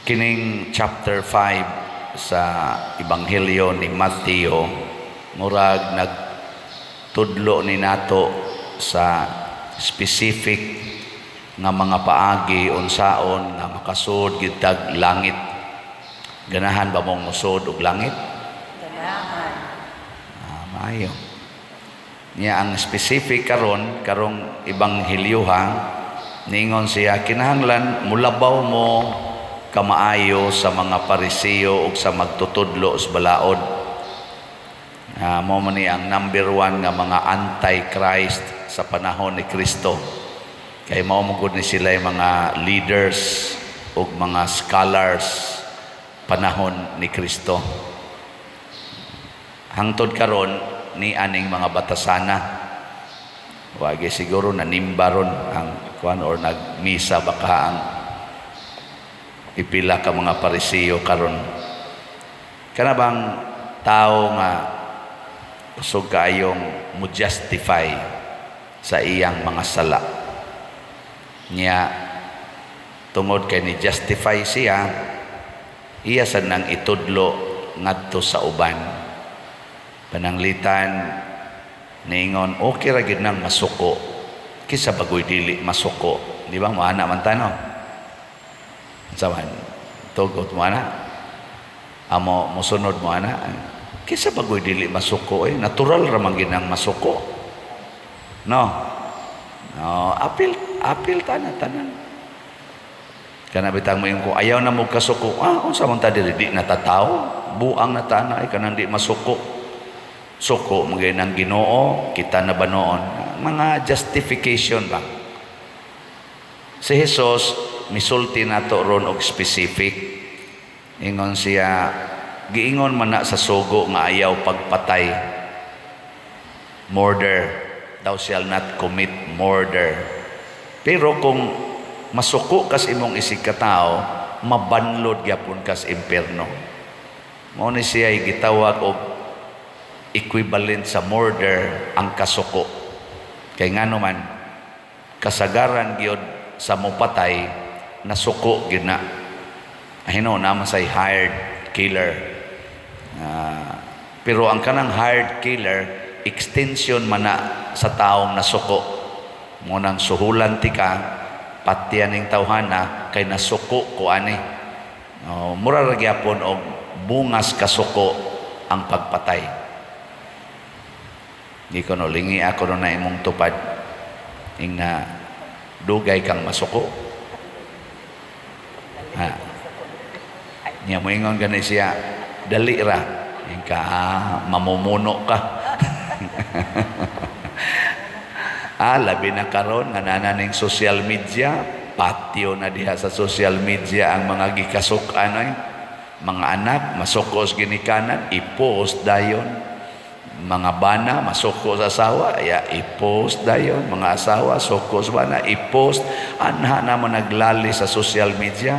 Kining chapter 5 sa Ebanghelyo ni Mateo, murag nagtudlo ni nato sa specific nga mga paagi unsaon nga makasud gitag langit. Ganahan ba mong musud og langit? Ganahan. Maayo. Niya ang specific karong Ebanghelyo ningon siya, kinahanglan mulabaw mo kamaayo sa mga Pariseo ug sa magtutudlo sa balaod. Mao man ni ang number 1 nga mga anti-Christ sa panahon ni Kristo. Kay mao mo gud ni sila mga leaders ug mga scholars panahon ni Kristo. Hangtod karon ni aning mga batasana, wagi siguro nanimba ron ang kuan or nagmisa baka ang ipila ka mga Pariseo karon. Kana bang tao nga kusog kaayong mo-justify sa iyang mga sala niya, tungod kay ni justify siya, iya sad nang itudlo ngadto sa uban. Pananglitan niingon okay ra gid nang masuko kisa bagoy dili masuko, di ba? Maana man tanong sawan tugot mo ana amo musunod mo ana kisa bagoy dili masuko, natural ra man ginang masuko, no apil tanan kana bitang mo yung ko ayaw na mo kasuko, unsa man ta dili di natataw buang na tanay kanang di masuko, suko mo ginang Ginoo kita na ba noon, mga justification ba. Si Jesus misulti nato ron og specific. Ingon siya, giingon man na sa sugo nga ayaw pagpatay, murder, thou shall not commit murder. Pero kung masuko kas imong isig ka tao, mabanlod gyapon kas impierno. Mao ni siya gitawag og equivalent sa murder ang kasuko. Kay ngano man kasagaran gyud sa mopatay nasuko gid na. Ahino naman say hired killer. Pero ang kanang hired killer extension man na sa taong nasuko. Mo nang suhulan ti ka patyan ning tawhana kay nasuko ko ani. Mura ra gyapon og bungas kasuko ang pagpatay. Di ko no lingi ako no na imong tupad ing na dugay kang masuko. Niya mo ingon gani siya, dali ra ka mamumuno ka. Labi na karon nga nananing social media, patio na diha sa social media ang mga gikasuk-an mga anak masukos ginikanan i-post dayon, mga bana masuko sa asawa i-post dayon, mga asawa sukos bana i-post, anha naman naglali sa social media.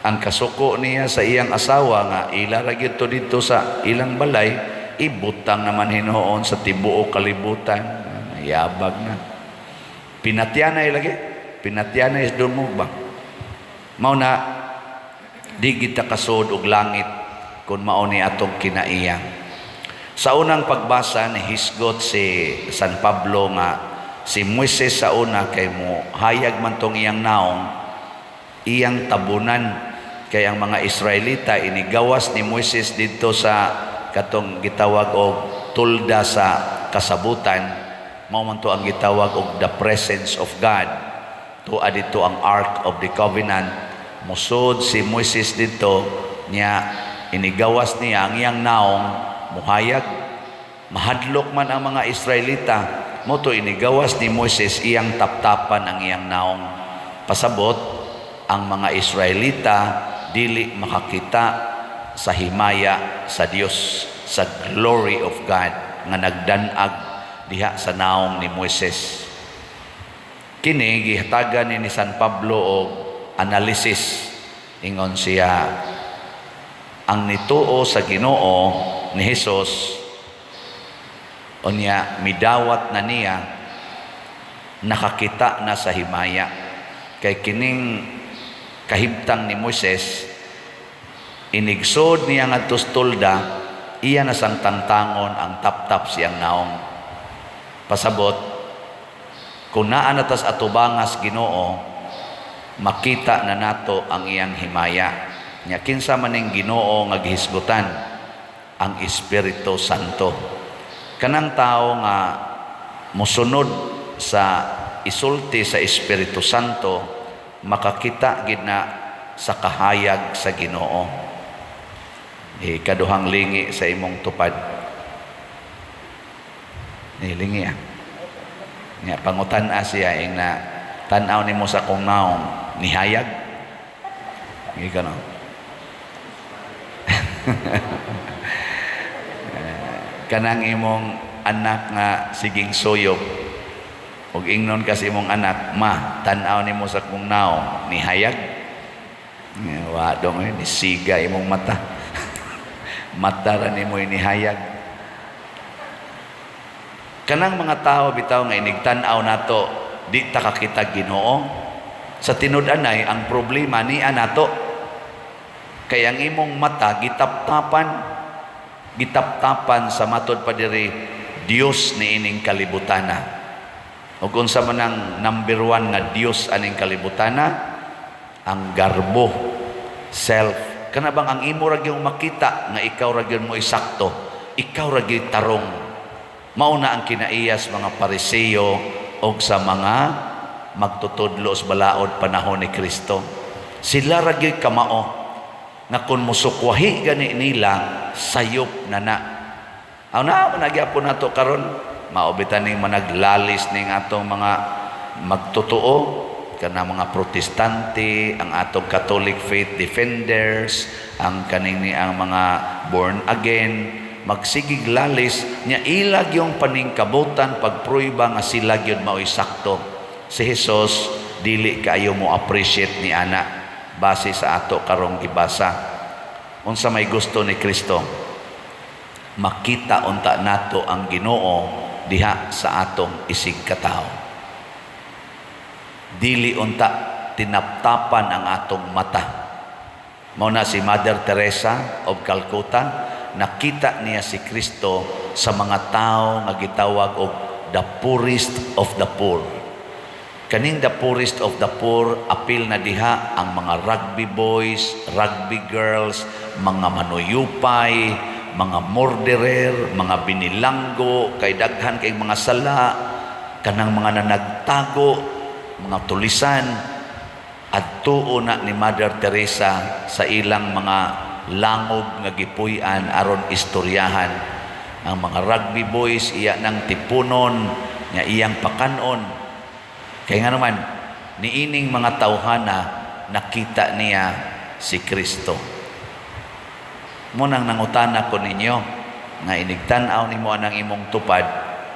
Ang kasuko niya sa iyang asawa nga ilaragid to dito sa ilang balay, ibutang naman hinoon sa tibuok kalibutan. Yabag na. Pinatyanay lagi. Pinatyanay doon mo ba? Mao na di kita kasod og langit kung mao ni atong kinaiya. Sa unang pagbasa ni hisgot si San Pablo nga si Moises sa una kay mo hayag man tong iyang naong, iyang tabunan. Kay ang mga Israelita inigawas ni Moises dito sa katong gitawag og tulda sa kasabutan, mao man to ang gitawag og the presence of God. Tuwa dito ang Ark of the Covenant. Musod si Moises dito niya, inigawas niya ang iyang naong, muhayag mahadlok man ang mga Israelita, mo to inigawas ni Moises iyang taptapan ang iyang naong. Pasabot ang mga Israelita dili makakita sa himaya sa Dios, sa glory of God nga nagdanag diha sa naong ni Moises. Kini gihatagan ni San Pablo og analysis. Ingon siya, ang nituo sa Ginoo ni Jesus unya midawat na niya, nakakita na sa himaya. Kay kining kahimtang ni Moises inigsod niya nga tustulda, iya na sang tangtangon ang tap-tap siyang naong. Pasabot, kung naan natas atubangas Ginoo, makita na nato ang iyang himaya. Nya kinsa maning Ginoo nga gihisgutan, ang Espiritu Santo. Kanang tao nga musunod sa isulti sa Espiritu Santo, makakita gid na sa kahayag sa Ginoo. Ikaduhang lingi sa imong tupad. Lingi Nga pangutan-a siya ing na tan-aw nimo sa kung naong nihayag. Ika no. Kanang imong anak nga siging suyop, ug ingnon kasi imong anak, ma, tan-aw nimo sa kung naong nihayag. Wa dong ni siga imong mata. Mata ra nimo inihayag. Kanang mga tao bitaw nga inigtan-aw nato, di ta kakita Ginoo. Sa tinud-anay ang problema ni nato. Kaya ang imong mata gitaptapan sa matod pa diri Dios ni ining kalibutana. Ug unsa man ang number 1 nga Dios aning kalibutana, ang garbo, self. Kana bang ang imo ra gyud makita nga ikaw ra gyud mo isakto, ikaw ra gyud tarong. Mao na ang kinaiyas mga Pariseo og sa mga magtutudlo sa balaod panahon ni Kristo. Sila ra gyud kamao nga kun musukwahi gani nila sayop na. Aw na nagyapon nato karon, maobitan ning managlalis ning atong mga magtotoo, kana mga protestante, ang atong Catholic faith defenders, ang kanini ang mga born again, magsigig lalis nya ilag yung paningkabutan pagpruiba nga sila gyud mao'y sakto. Si Jesus dili kaayo mo appreciate ni ana base sa ato karong gibasa. Unsa may gusto ni Kristo, makita unta nato ang Ginoo diha sa atong isig katao. Dili unta tinaptapan ang atong mata. Mao na si Mother Teresa of Calcutta, nakita niya si Kristo sa mga tao nga gitawag og the poorest of the poor. Kaning the poorest of the poor, apil na diha ang mga rugby boys, rugby girls, mga manuyupay, mga murderer, mga binilanggo, kay daghan kay mga sala, kanang mga nanagtago, mga tulisan. At tuo na ni Mother Teresa sa ilang mga langob nga gipuy-an aron istoryahan. Ang mga rugby boys iya nang tipunon nga iyang pakanon. Kaya nga naman niining mga tawhana nakita niya si Kristo. Munang nangutana ko ninyo nga inigtan-aw nimo anang imong tupad,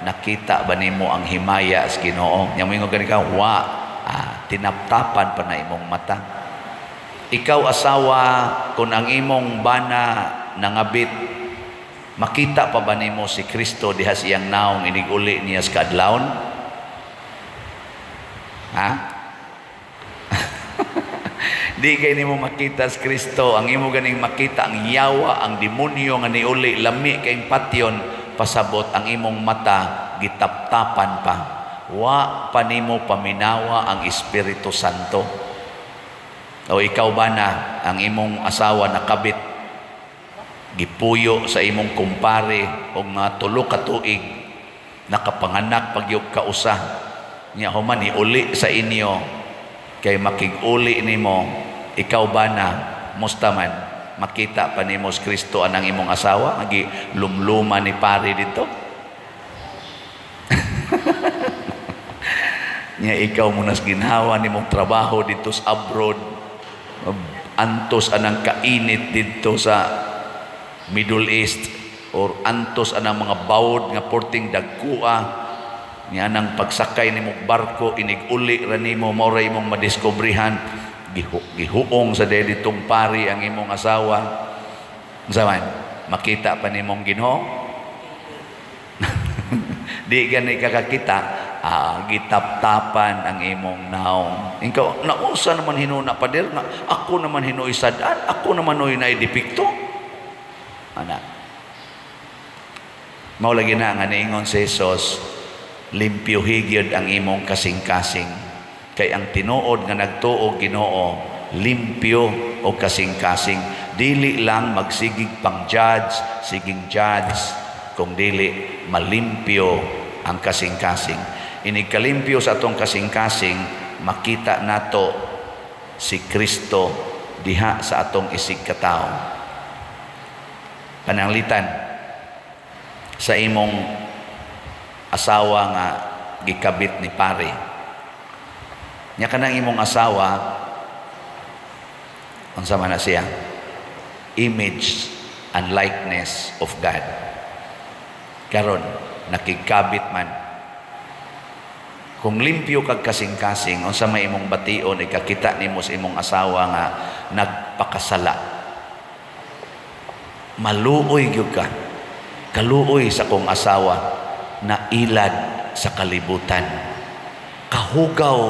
nakita ba nimo ang himaya sa Ginoo? Nya moingon gani ka, wa. Tinaptapan pa na imong mata. Ikaw asawa, kung ang imong bana nangabit, makita pa ba nimo si Kristo diha siyang naong iniguli niya sa kadlawon? Ha? Di kay nimo makita si Kristo. Ang imo ganing makita ang yawa, ang demonyo nga niuli lami kay patyon, pasabot ang imong mata gitaptapan pa. Wa pa nimo paminawa ang Espiritu Santo. O ikaw ba na ang imong asawa nakabit, gipuyo sa imong kumpare o nga tulo ka tuig, nakapanganak pagyog ka usa, nya human iuli sa inyo kay makig-uli nimo, ikaw ba na musta man makita pa nimo si Kristo anang imong asawa agi lumluma ni pare dito? Nya ikaw munas ginhawa nimong trabaho dito sa abroad, antos anang kainit dito sa Middle East, or antos anang mga bawod nga porting dagkua, nya anang pagsakay nimong barko inig-uli ra nimo, mao ra imong madiskubrihan gihuong sa ditong pari ang imong asawa. Zaman makita pa nimong Ginoo? Di gani kakakita, gitaptapan ang imong naong. Ikaw, nausa naman hinuna pader, na ako naman hinuy sadaan, ako naman hinuy naidipikto. Anak. Maulagi na nga niingon si Jesus, limpyo higyod ang imong kasing-kasing. Kay ang tinuod nga nagtuo Ginoo, limpyo o kasing-kasing. Dili lang magsigig pang judge, siging judge, kung dili malimpyo ang kasing-kasing. Inikalimpyo sa atong kasing-kasing, makita nato si Kristo diha sa atong isig katao. Pananglitan sa imong asawa nga gikabit ni pare. Nya kanang imong asawa, unsa man na siya? Image and likeness of God. Karon nakikabit man. Kung limpyo kag kasing-kasing, unsa may imong bation, ikakita nimo sa imong asawa nga nagpakasala. Maluoy gyud ka. Kaluoy sa kong asawa na ilad sa kalibutan. Kahugaw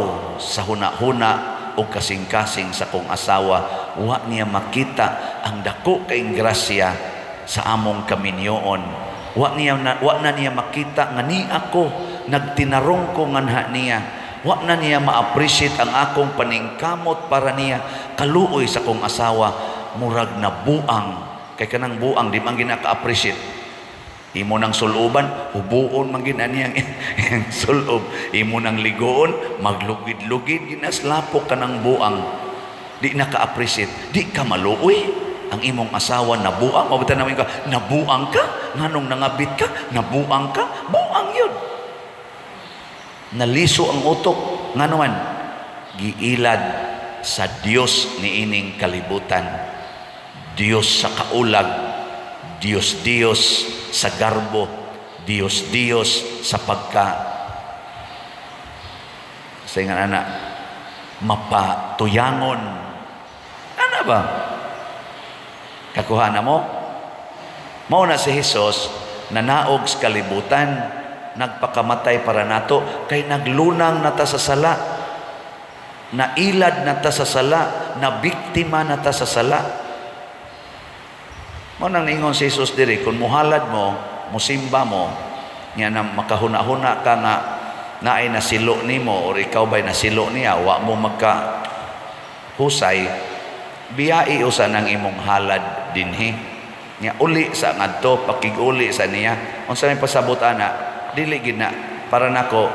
sa huna-huna o kasing-kasing sa kong asawa, wa niya makita ang dako kaing grasya sa among kaminyoon. Wa na niya makita nga ni ako nagtinarong ko nganha niya. Wa na niya ma-appreciate ang akong paningkamot para niya. Kaluoy sa kong asawa, murag na buang. Kay kanang buang di man ginaka-appreciate. Imo nang suluban, hubuon man gin aniyang sulob. Imo nang ligoon, maglugid-lugid ginaslapok ka ng buang. Di naka-appreciate, di ka maluoy. Ang imong asawa nabuang, mabata namin ka, nabuang ka, nganong nangabit ka, nabuang ka, buang yun. Naliso ang utok, nga naman, giilad sa Diyos ni ining kalibutan. Diyos sa kaulag, Diyos sa garbo, Diyos sa pagka sa nga anak mapatuyangon. Ano ba? Kakuha na mo? Mao na si Jesus nanaog sa kalibutan, nagpakamatay para nato, kay naglunang nata sa sala, nailad nata sa sala, na biktima nata sa sala. Mo nang ningon si Jesus diri, kung muhalad mo, musimba mo, nga na makahuna-huna ka nga naay nasilo nimo or ikaw ba'y nasilo niya, wa mo magka husay, biyai usa nang imong halad dinhi. Nya uli sa ngadto, pakiguli sa niya. Unsa may pasabot ana, dili gina para nako,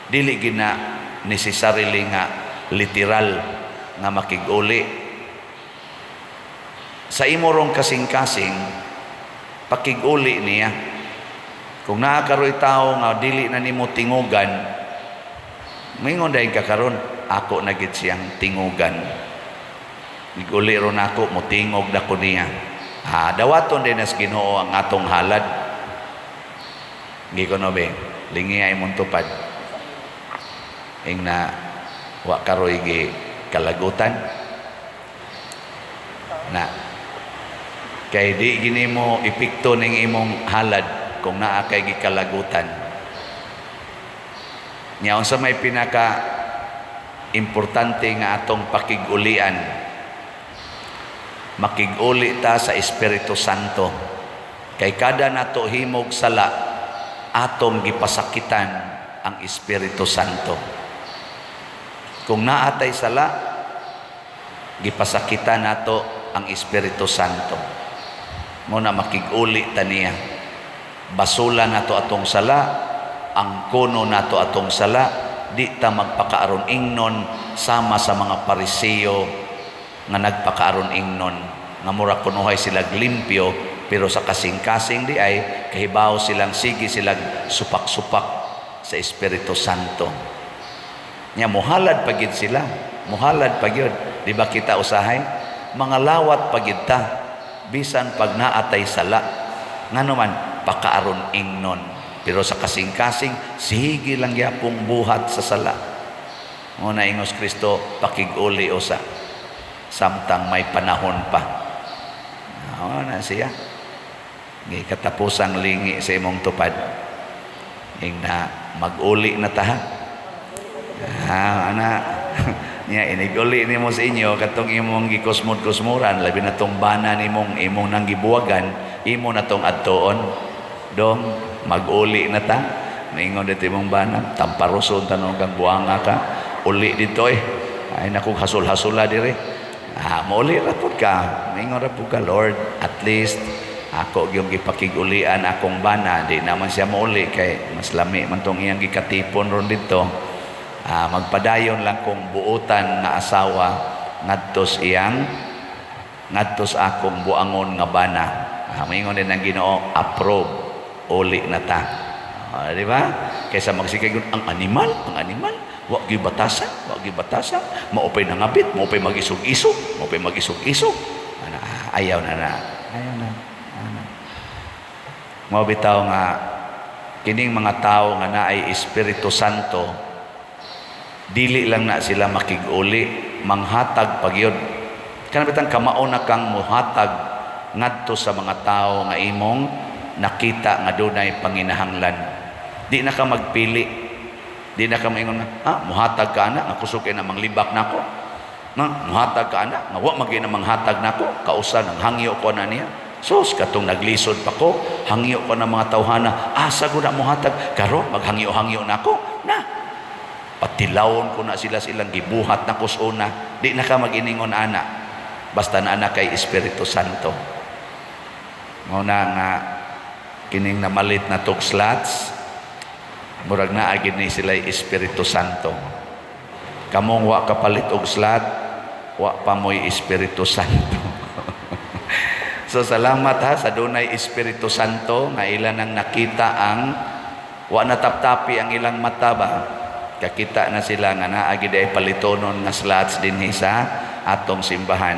dili gina necessarily nga literal nga makiguli. Sa imo rong kasing-kasing, pakiguli niya. Kung naakaroy tao nga dili na nimo tingugan, mingon dahil ka karon, ako na gid siyang tingugan. Iguli ron ako, mutingog na ko niya. Dawaton din as Ginoo ang atong halad. Hindi ko no be, lingi ay mong tupad. Ing na, wa karoy gi kalagutan. Na, kay di gini mo ipikto ning imong halad kung naa kay gikalagutan. Nya unsa may pinaka importante nga atong pakigulian, makiguli ta sa Espiritu Santo. Kay kada nato himog sala, atong gipasakitan ang Espiritu Santo. Kung naatay sala, gipasakitan nato ang Espiritu Santo. Muna makiguli ta niya. Basula nato atong sala, ang kuno nato atong sala, di ta magpakaaron ingnon sama sa mga Pariseo nga nagpakaaron ingnon nga mura kunuhay sila limpyo, pero sa kasing-kasing di ay kahibaw silang sige silang supak-supak sa Espiritu Santo. Nya muhalad pagid sila, muhalad pagid. Di ba kita usahay? Mga lawat pagid ta, bisan pag naatay sala, nga naman pakaaron ingnon. Pero sa kasing-kasing, sige lang yapong buhat sa sala. Muna ingos Kristo, pakiguli usa, samtang may panahon pa. Na siya. Katapusan lingi sa imong tupad. ing na mag-uli na ta. Ana niya iniguli nimo sa inyo katong imong gikusmod-kusmuran labi na tong bana nimong imong nang gibuwagan imo na tong adtoon dong mag-uli na ta. Maingon dito imong bana tamparuson tanong kang buanga ka uli dito ay naku hasul-hasula dire. Mauli ra pud ka. Maingon ra pud ka, Lord, at least ako yung gipakigulian akong bana, di naman siya mauli kay mas lami man tong iyang gikatipon ron dito. Magpadayon lang kong buutan nga asawa ngadtos akong buangon nga bana. Maingon din ang Ginoo, approve, uli na ta. Di ba? Kaysa magsikay ang animal, wa gyud batasan, maupay nangabit, maupay magisog-isog. Ayaw na. Mao bitaw nga kining mga tao nga naay Espiritu Santo, dili lang na sila makig-uli, manghatag pagyud. Kana bitang kamao na kang muhatag ngadto sa mga tao nga imong nakita nga dunay panginahanglan. Di na ka magpili. Di na ka maingon muhatag ka ana nga kusog kay na manglibak nako. Muhatag ka ana nga wa magay na manghatag nako, kausa nang hangyo ko na niya. Sus katong naglisod pa ko, hangyo ko na mga tawhana, asa ko na muhatag karon maghangyo-hangyo nako. Patilawon ko na silang gibuhat na kusuna. Di na ka mag-iningon ana. Basta na ana kay Espiritu Santo. Muna nga kining namalit na tog slots, murag na agin ni sila Espiritu Santo. Kamong wa kapalit og slot, wa pa mo'y Espiritu Santo. So salamat sa dunay Espiritu Santo nga ilan ang nakita ang wa nataptapi ang ilang mata ba. Kakita na sila nga naagi day palitonon nga slots dinhi sa atong simbahan.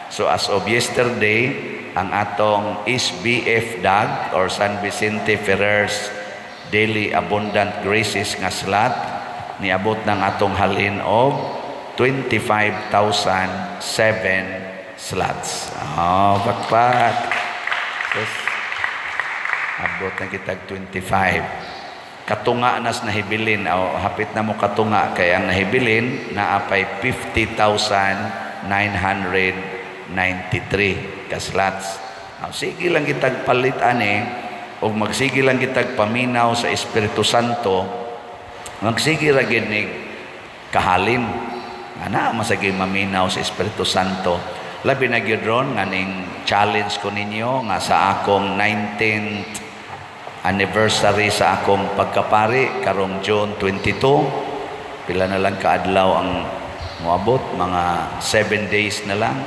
So as of yesterday, ang atong SBF DAG or San Vicente Ferrer's Daily Abundant Graces nga slot niabot ng atong halin og 25,007 slots. Pakpak. Yes. Abot na kitag 25. Katunga nas nahibilin o hapit na mo katunga kay ang nahibilin naapay 50,993 ka slots. Sige lang kitag palit ani o magsige lang kitag paminaw sa Espiritu Santo, magsige ra gid ni kahalin ana masagi maminaw sa Espiritu Santo. Labi na gyud ron nga ning challenge ko ninyo nga sa akong 19th anniversary sa akong pagkapari karong June 22. Pila na lang kaadlaw ang moabot, mga 7 days na lang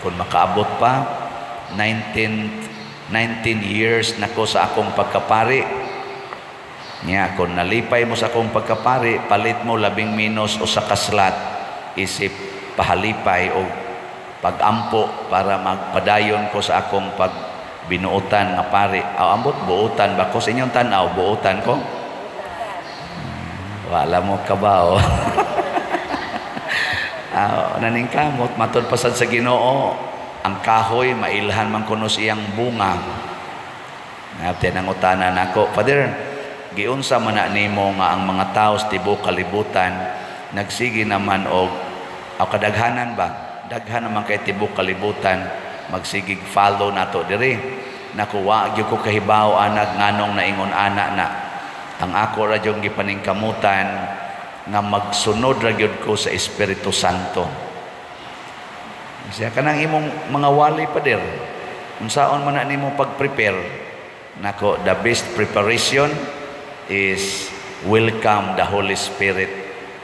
kung makaabot pa. 19 years na ko sa akong pagkapari. Nya kung nalipay mo sa akong pagkapari, palit mo 11 minos o sa kaslat, isip pahalipay o pagampo para magpadayon ko sa akong pagbinuotan nga pari. Ambot buutan ba ko sa inyong tanaw? Buutan ko? Wala mo kabaw. Naning kamot matod pasad sa Ginoo, ang kahoy mailhan man kuno siyang bunga. Natin ang utanan nako, Father, giunsa man na nimo nga ang mga tao sa tibuok kalibutan nagsigi naman og kadaghanan ba? Daghan naman kay tibuok kalibutan magsigig follow nato diri. Nakuha gyud ko kahibaw anak nganong naingon ana na. Ang ako ra jud gipaningkamutan nga magsunod ra gyud ko sa Espiritu Santo. Siya kanang imong mga wali pader. Unsaon man na nimo pag-prepare? Nako, the best preparation is welcome the Holy Spirit.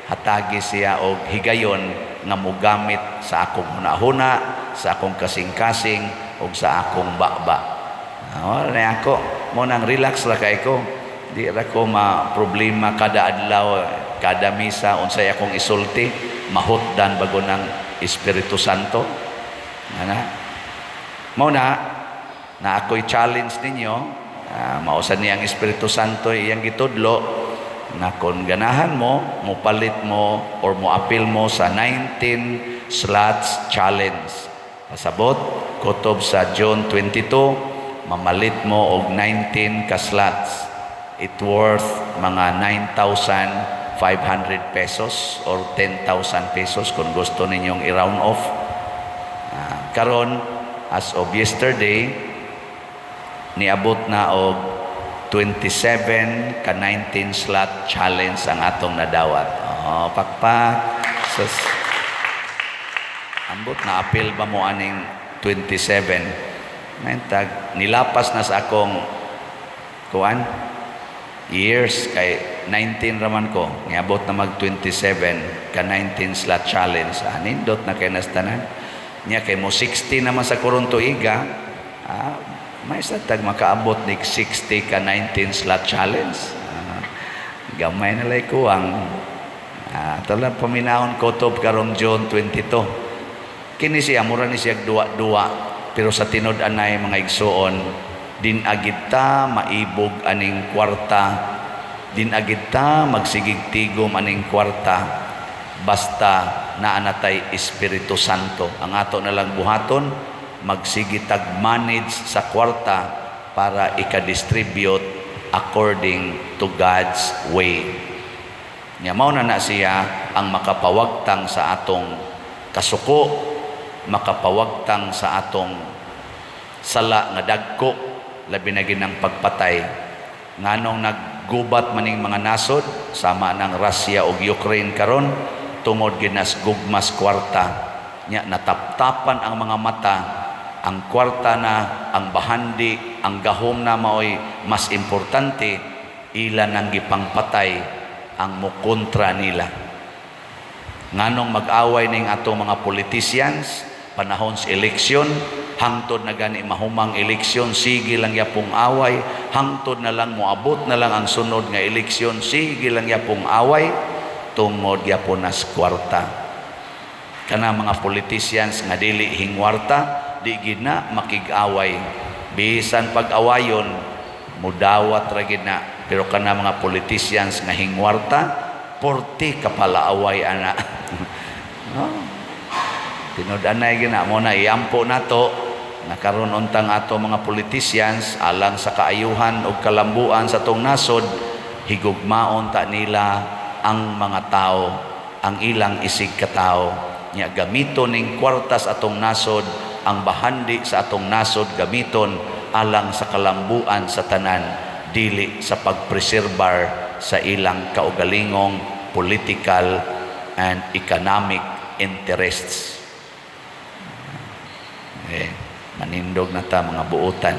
Hatagi siya og higayon nga mogamit sa akong hunahuna, sa akong kasing-kasing ug sa akong bakba. Na ako mo nang relax ra kay ko. Di ra ko ma-problema kada adlaw, kada misa unsay akong isulti, mahutdan bago ng Espiritu Santo. Mao na ako'y challenge ninyo, mausan niya ang Espiritu Santo iyang gitudlo na kung ganahan mo, mupalit mo or muapil mo sa 19 slots challenge. Pasabot, kutob sa June 22, mamalit mo og 19 ka slots. It worth mga 9,500 pesos or 10,000 pesos kung gusto ninyong i-round off. Karon, as of yesterday, niabot na og 27 ka 19 slot challenge ang atong nadawat. Pakpak. Sus. Ambot na appeal ba mo aning 27? Nilapas na sa akong kuan years kay 19 raman ko. Niabot na mag 27 ka 19 slot challenge. Nindot na kay nastanan. Nya kay mo 60 naman sa kurong tuiga. May satag makaabot ni 60 ka 19 slot challenge. Gamay na lay ko ang tala paminahon kutob karong June 22. Kini siya mura ni siya duwa-duwa pero sa tinud-anay mga igsuon din agita maibog aning kwarta, din agita magsigig-tigom aning kwarta basta naanatay Espiritu Santo. Ang ato na lang buhaton magsigitag manage sa kwarta para ika-distribute according to God's way. Nya mao na siya ang makapawagtang sa atong kasuko, makapawagtang sa atong sala nga dagko, labi na ginang pagpatay nganong naggubat maning mga nasod sama ng Russia ug Ukraine karon tungod ginas gugmas kwarta. Nya nataptapan ang mga mata, ang kwarta na, ang bahandi, ang gahom na maoy mas importante, ila nang gipangpatay ang mukontra nila. Nganong mag-away ning ato mga politicians panahon sa eleksyon, hangtod na gani mahumang eleksyon, sige lang yapong away, hangtod na lang moabot na lang ang sunod nga eleksyon, sige lang yapong away, tungod yapon nas kwarta. Kana mga politicians nga dili hingwarta, di gina makig-away. Bisan pag-awayon, mudawat ra gid na. Pero kana mga politicians nga hingwarta, porti kapalaaway ana. Tinud-anay gina mo na iampo nato nakaron untang ato mga politicians alang sa kaayuhan ug kalambuan sa tong nasod, higugmaon ta nila ang mga tao, ang ilang isig ka tao. Nya gamiton ning kwartas atong nasod, ang bahandi sa atong nasod gamiton alang sa kalambuan sa tanan, dili sa pagpreserbar sa ilang kaugalingong political and economic interests. Manindog na ta mga buotan.